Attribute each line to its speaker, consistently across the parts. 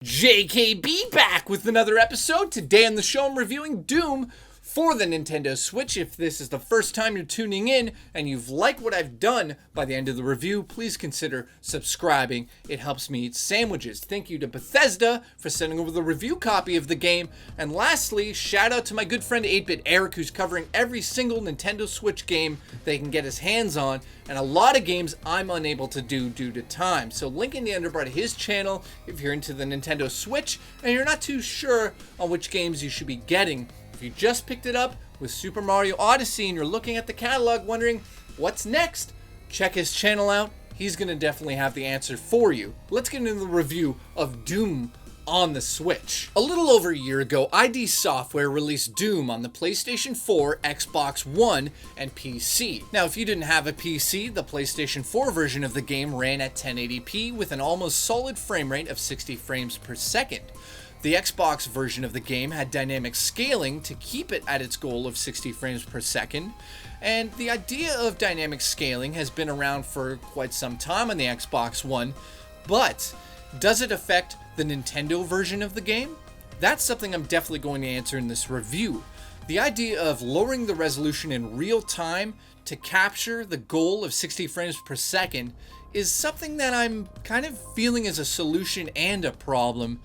Speaker 1: JKB back with another episode. Today on the show I'm reviewing Doom for the Nintendo Switch. If this is the first time you're tuning in and you've liked what I've done by the end of the review, please consider subscribing. It helps me eat sandwiches. Thank you to Bethesda for sending over the review copy of the game. And lastly, shout out to my good friend 8-Bit Eric, who's covering every single Nintendo Switch game that he can get his hands on, and a lot of games I'm unable to do due to time. So link in the underbar to his channel if you're into the Nintendo Switch and you're not too sure on which games you should be getting. If you just picked it up with Super Mario Odyssey and you're looking at the catalog wondering what's next, check his channel out. He's going to definitely have the answer for you. Let's get into the review of Doom on the Switch. A little over a year ago, ID Software released Doom on the PlayStation 4, Xbox One, and PC. Now, if you didn't have a PC, the PlayStation 4 version of the game ran at 1080p with an almost solid frame rate of 60 frames per second. The Xbox version of the game had dynamic scaling to keep it at its goal of 60 frames per second, and the idea of dynamic scaling has been around for quite some time on the Xbox One, but does it affect the Nintendo version of the game? That's something I'm definitely going to answer in this review. The idea of lowering the resolution in real time to capture the goal of 60 frames per second is something that I'm kind of feeling as a solution and a problem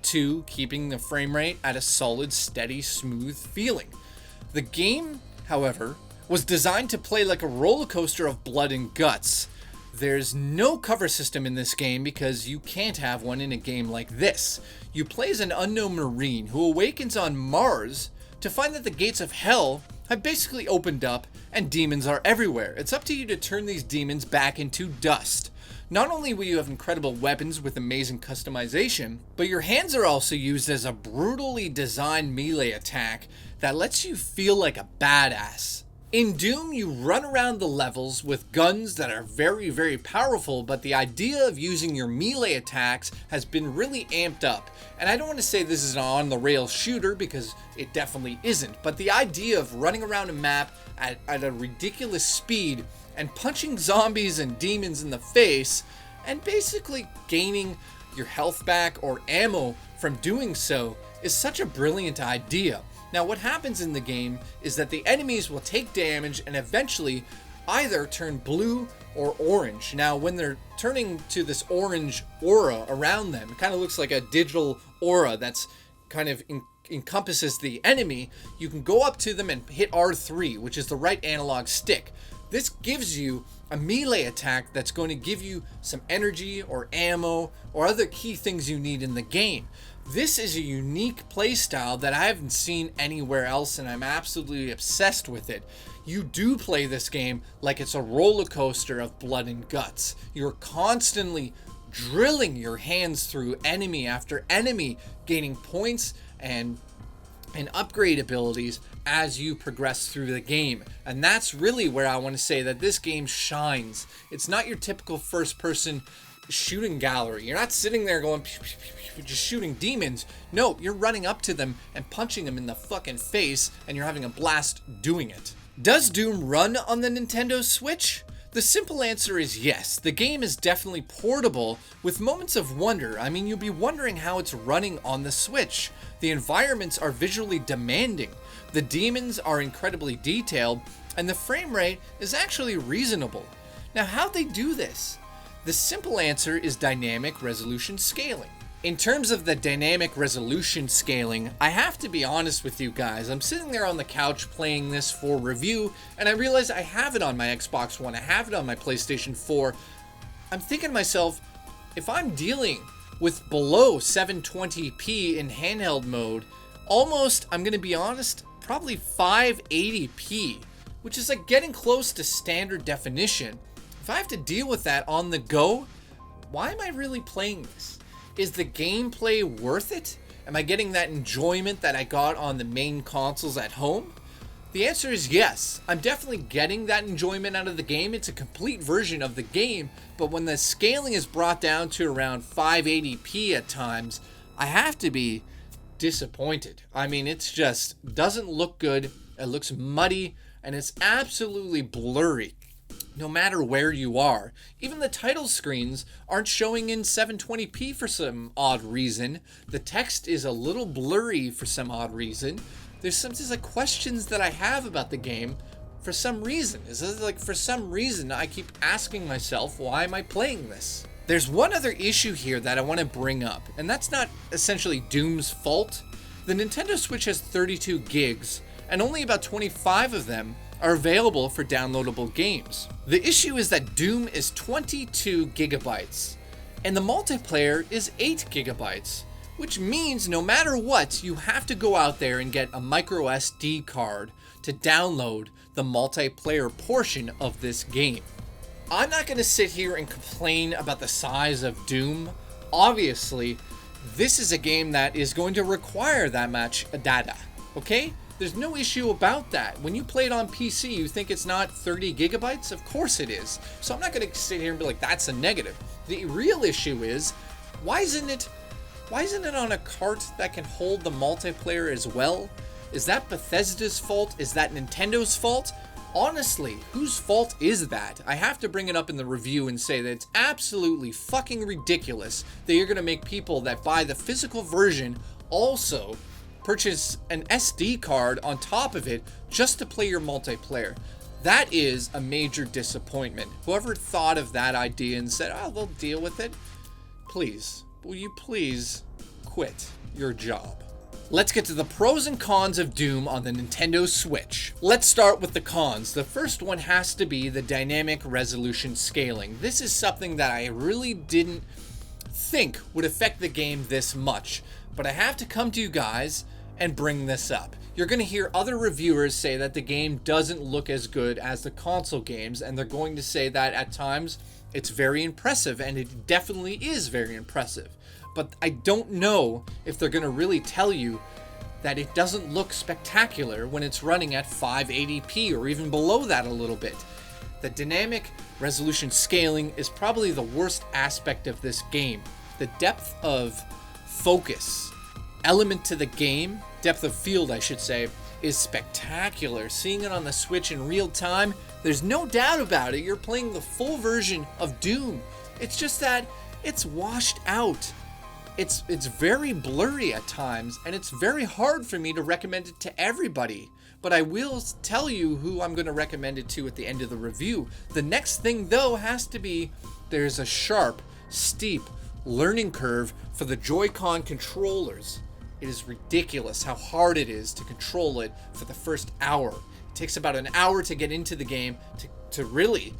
Speaker 1: to keeping the frame rate at a solid, steady, smooth feeling. The game, however, was designed to play like a roller coaster of blood and guts. There's no cover system in this game because you can't have one in a game like this. You play as an unknown marine who awakens on Mars to find that the gates of hell have basically opened up and demons are everywhere. It's up to you to turn these demons back into dust. Not only will you have incredible weapons with amazing customization, but your hands are also used as a brutally designed melee attack that lets you feel like a badass. In Doom, you run around the levels with guns that are very, very powerful, but the idea of using your melee attacks has been really amped up. And I don't want to say this is an on-the-rails shooter because it definitely isn't, but the idea of running around a map at a ridiculous speed and punching zombies and demons in the face and basically gaining your health back or ammo from doing so is such a brilliant idea. Now, what happens in the game is that the enemies will take damage and eventually either turn blue or orange. Now, when they're turning to this orange aura around them, it kind of looks like a digital aura that's kind of encompasses the enemy. You can go up to them and hit R3, which is the right analog stick. This gives you a melee attack that's going to give you some energy or ammo or other key things you need in the game. This is a unique playstyle that I haven't seen anywhere else, and I'm absolutely obsessed with it. You do play this game like it's a roller coaster of blood and guts. You're constantly drilling your hands through enemy after enemy, gaining points and upgrade abilities as you progress through the game. And that's really where I want to say that this game shines. It's not your typical first-person shooting gallery. You're not sitting there going pew, pew, pew, pew, just shooting demons. No, you're running up to them and punching them in the fucking face, and you're having a blast doing it. Does Doom run on the Nintendo Switch? The simple answer is yes. The game is definitely portable with moments of wonder. I mean, you'll be wondering how it's running on the Switch. The environments are visually demanding. The demons are incredibly detailed, and the frame rate is actually reasonable. Now, how'd they do this? The simple answer is dynamic resolution scaling. In terms of the dynamic resolution scaling, I have to be honest with you guys. I'm sitting there on the couch playing this for review, and I realize I have it on my Xbox One, I have it on my PlayStation 4. I'm thinking to myself, if I'm dealing with below 720p in handheld mode, almost, I'm going to be honest, probably 580p, which is like getting close to standard definition. If I have to deal with that on the go, why am I really playing this? Is the gameplay worth it? Am I getting that enjoyment that I got on the main consoles at home? The answer is yes. I'm definitely getting that enjoyment out of the game. It's a complete version of the game, but when the scaling is brought down to around 580p at times, I have to be disappointed. I mean, it's just doesn't look good. It looks muddy and it's absolutely blurry. no matter where you are. Even the title screens aren't showing in 720p for some odd reason. The text is a little blurry for some odd reason. There's some just like questions that I have about the game for some reason. Is it like for some reason I keep asking myself, why am I playing this? There's one other issue here that I want to bring up, and that's not essentially Doom's fault. The Nintendo Switch has 32 gigs, and only about 25 of them are available for downloadable games. The issue is that Doom is 22 gigabytes, and the multiplayer is 8 gigabytes, which means no matter what, you have to go out there and get a micro SD card to download the multiplayer portion of this game. I'm not going to sit here and complain about the size of Doom. Obviously, this is a game that is going to require that much data, okay? There's no issue about that. When you play it on PC, you think it's not 30 gigabytes? Of course it is. So I'm not going to sit here and be like, that's a negative. The real issue is, why isn't it on a cart that can hold the multiplayer as well? Is that Bethesda's fault? Is that Nintendo's fault? Honestly, whose fault is that? I have to bring it up in the review and say that it's absolutely fucking ridiculous that you're going to make people that buy the physical version also purchase an SD card on top of it just to play your multiplayer. That is a major disappointment. Whoever thought of that idea and said, oh, they'll deal with it, please, will you please quit your job? Let's get to the pros and cons of Doom on the Nintendo Switch. Let's start with the cons. The first one has to be the dynamic resolution scaling. This is something that I really didn't think would affect the game this much, but I have to come to you guys and bring this up. You're going to hear other reviewers say that the game doesn't look as good as the console games, and they're going to say that at times it's very impressive, and it definitely is very impressive. But I don't know if they're going to really tell you that it doesn't look spectacular when it's running at 580p or even below that a little bit. The dynamic resolution scaling is probably the worst aspect of this game. The depth of focus element to the game, depth of field I should say, is spectacular. Seeing it on the Switch in real time, there's no doubt about it, you're playing the full version of Doom. It's just that it's washed out. It's very blurry at times, and it's very hard for me to recommend it to everybody. But I will tell you who I'm going to recommend it to at the end of the review. The next thing though has to be, there's a sharp, steep learning curve for the Joy-Con controllers. It is ridiculous how hard it is to control it for the first hour. It takes about an hour to get into the game to really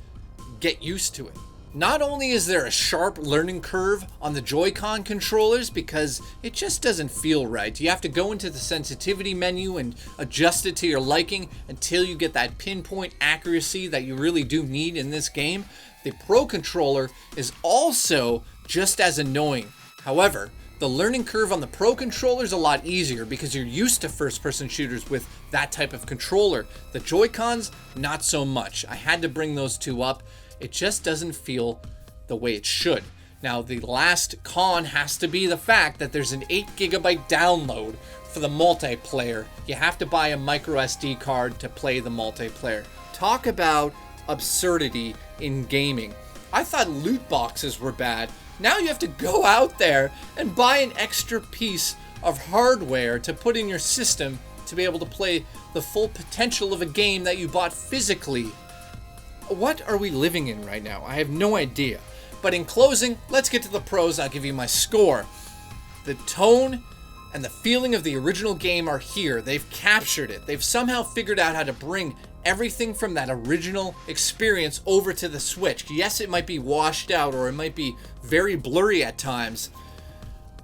Speaker 1: get used to it. Not only is there a sharp learning curve on the Joy-Con controllers because it just doesn't feel right. You have to go into the sensitivity menu and adjust it to your liking until you get that pinpoint accuracy that you really do need in this game. The Pro controller is also just as annoying. However, the learning curve on the Pro controller is a lot easier because you're used to first-person shooters with that type of controller. The Joy-Cons, not so much. I had to bring those two up. It just doesn't feel the way it should. Now, the last con has to be the fact that there's an 8 gigabyte download for the multiplayer. You have to buy a micro SD card to play the multiplayer. Talk about absurdity in gaming. I thought loot boxes were bad. Now you have to go out there and buy an extra piece of hardware to put in your system to be able to play the full potential of a game that you bought physically. What are we living in right now? I have no idea. But in closing, let's get to the pros. I'll give you my score. The tone and the feeling of the original game are here. They've captured it. They've somehow figured out how to bring everything from that original experience over to the Switch. Yes, it might be washed out or it might be very blurry at times.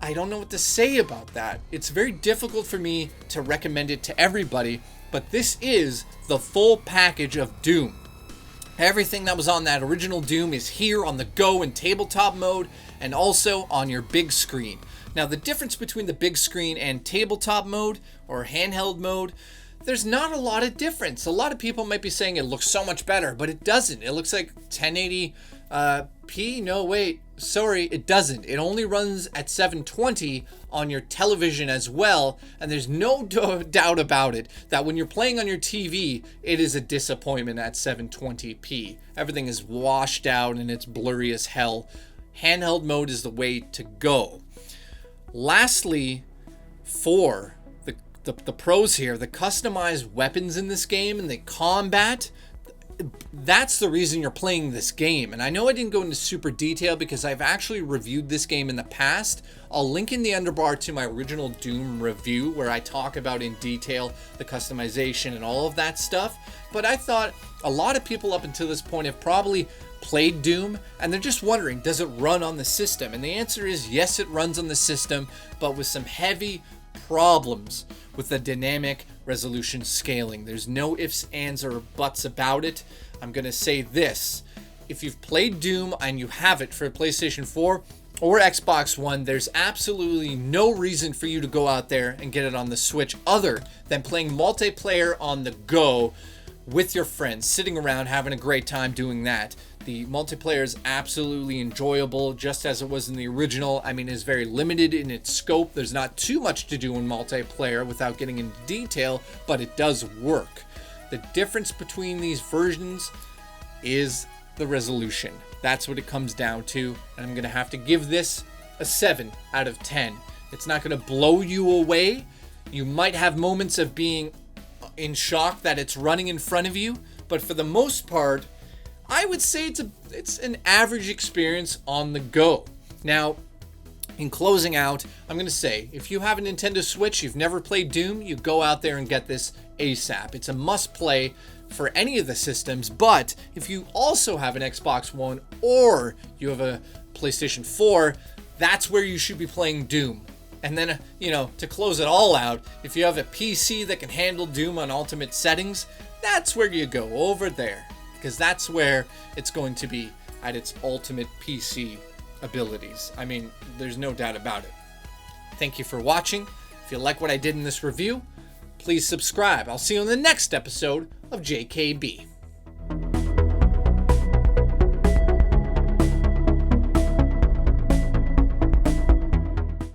Speaker 1: I don't know what to say about that. It's very difficult for me to recommend it to everybody, but this is the full package of Doom. Everything that was on that original Doom is here on the go in tabletop mode and also on your big screen. Now, the difference between the big screen and tabletop mode or handheld mode, there's not a lot of difference. A lot of people might be saying it looks so much better, but it doesn't. It looks like 1080p. No, wait. sorry, it doesn't. It only runs at 720 on your television as well, and there's no doubt about it that when you're playing on your TV, it is a disappointment at 720p. Everything is washed out and it's blurry as hell. Handheld mode is the way to go. Lastly, for the pros here, the customized weapons in this game and the combat, that's the reason you're playing this game. And I know I didn't go into super detail because I've actually reviewed this game in the past. I'll link in the underbar to my original Doom review where I talk about in detail the customization and all of that stuff. But I thought a lot of people up until this point have probably played Doom and they're just wondering, does it run on the system? And the answer is yes, it runs on the system, but with some heavy problems with the dynamic resolution scaling. There's no ifs, ands, or buts about it. I'm going to say this. If you've played Doom and you have it for PlayStation 4 or Xbox One, there's absolutely no reason for you to go out there and get it on the Switch other than playing multiplayer on the go with your friends, sitting around having a great time doing that. The multiplayer is absolutely enjoyable, just as it was in the original. I mean, it's very limited in its scope. There's not too much to do in multiplayer without getting into detail, but it does work. The difference between these versions is the resolution. That's what it comes down to, and I'm going to have to give this a 7 out of 10. It's not going to blow you away. You might have moments of being in shock that it's running in front of you, but for the most part, I would say it's an average experience on the go. Now, in closing out, I'm going to say, if you have a Nintendo Switch, you've never played Doom, you go out there and get this ASAP. It's a must-play for any of the systems, but if you also have an Xbox One or you have a PlayStation 4, that's where you should be playing Doom. And then, to close it all out, if you have a PC that can handle Doom on ultimate settings, that's where you go, over there. Because that's where it's going to be at its ultimate PC abilities. I mean, there's no doubt about it. Thank you for watching. If you like what I did in this review, please subscribe. I'll see you in the next episode of JKB.